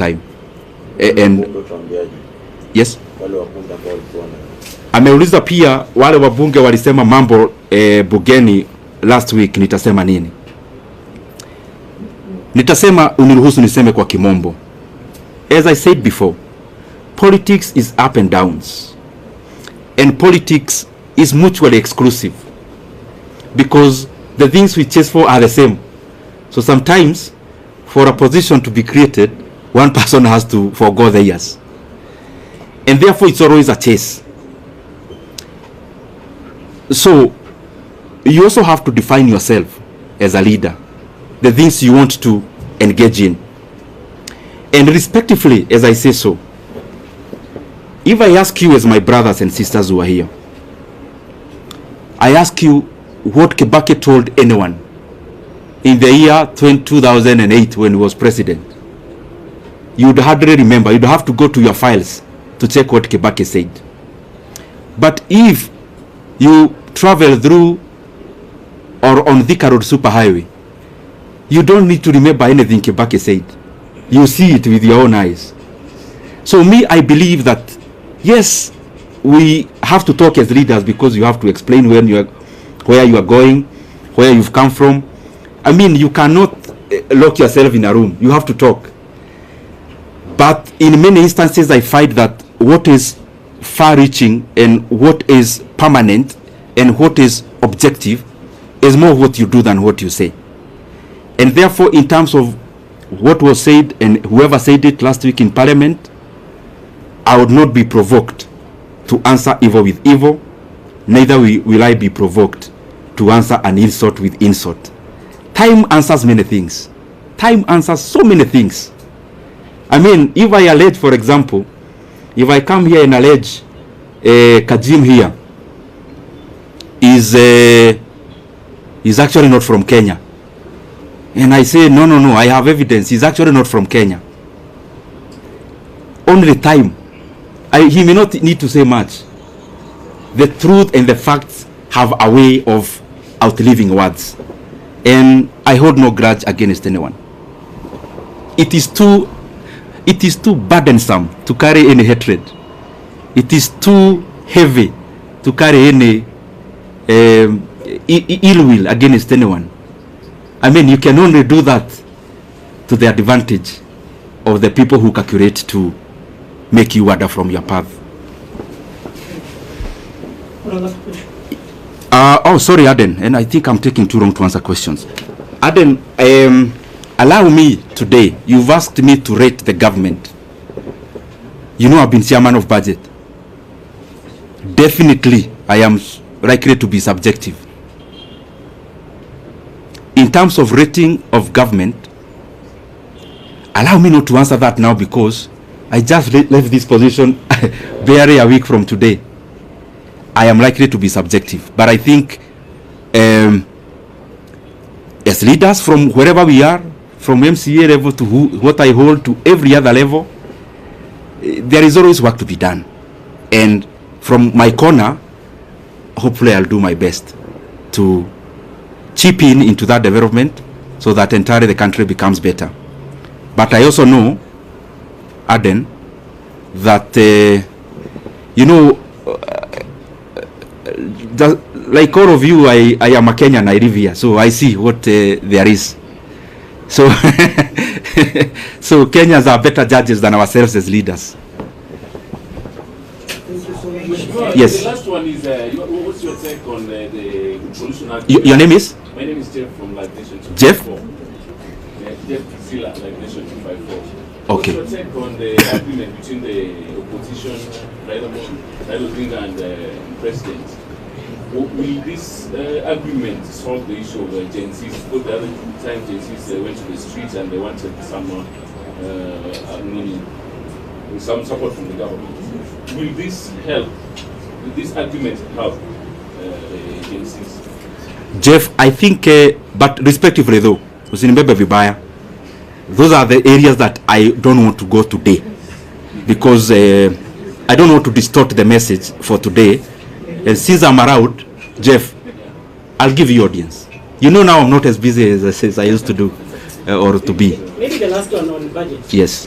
time. And yes, ameuliza pia wale wabunge walisema mambo bugeni last week, nitasema nini? Nitasema, uniruhusu niseme kwa kimombo. As I said before, politics is up and downs, and politics is mutually exclusive, because the things we chase for are the same. So sometimes for a position to be created, one person has to forgo the years, and therefore it's always a chase. So you also have to define yourself as a leader, the things you want to engage in, and respectively, as I say so. If I ask you, as my brothers and sisters who are here, I ask you what Kibaki told anyone in the year 2008 when he was president, you'd hardly remember. You'd have to go to your files to check what Kibaki said. But if you travel through or on Thika Road Superhighway, you don't need to remember anything Kibaki said. You see it with your own eyes. So me, I believe that, yes, we have to talk as leaders, because you have to explain where you are going, where you've come from. I mean, you cannot lock yourself in a room. You have to talk. But in many instances, I find that what is far-reaching and what is permanent and what is objective is more what you do than what you say. And therefore, in terms of what was said and whoever said it last week in Parliament, I would not be provoked to answer evil with evil, neither will I be provoked to answer an insult with insult. Time answers many things. Time answers so many things. I mean, if I allege, for example, if I come here and allege Kajim here is actually not from Kenya, and I say, no, I have evidence, he's actually not from Kenya. Only time. He may not need to say much. The truth and the facts have a way of outliving words. And I hold no grudge against anyone. It is too burdensome to carry any hatred. It is too heavy to carry any ill will against anyone. I mean, you can only do that to the advantage of the people who calculate to make you wander from your path. Oh, sorry, Aden, and I think I'm taking too long to answer questions. Aden, allow me today, you've asked me to rate the government. You know, I've been chairman of budget. Definitely, I am likely to be subjective. In terms of rating of government, allow me not to answer that now, because I just left this position barely a week from today. I am likely to be subjective, but I think as leaders from wherever we are, from MCA level to what I hold to every other level, there is always work to be done. And from my corner, hopefully I'll do my best to chip in into that development so that entirely the country becomes better. But I also know, Aden, that you know, like all of you, I am a Kenyan, I live here, so I see what there is. So so Kenyans are better judges than ourselves as leaders. Yes. The last one is, what's your take on the solution? Your name is? My name is Jeff from Live Nation 254. Jeff? Jeff Zilla, Live Nation 254. Okay. What's your take on the agreement between the opposition, Raila Odinga, and the president? Will this agreement solve the issue of Gen Zs? Because the other time Gen Zs went to the streets and they wanted some support from the government. Will this help? Will this agreement help Gen Zs? Jeff, I think, but respectively though, those are the areas that I don't want to go today, because I don't want to distort the message for today. And since I'm around, Jeff, I'll give you audience. You know, now I'm not as busy as I used to do or to be. Maybe the last one on budget. Yes.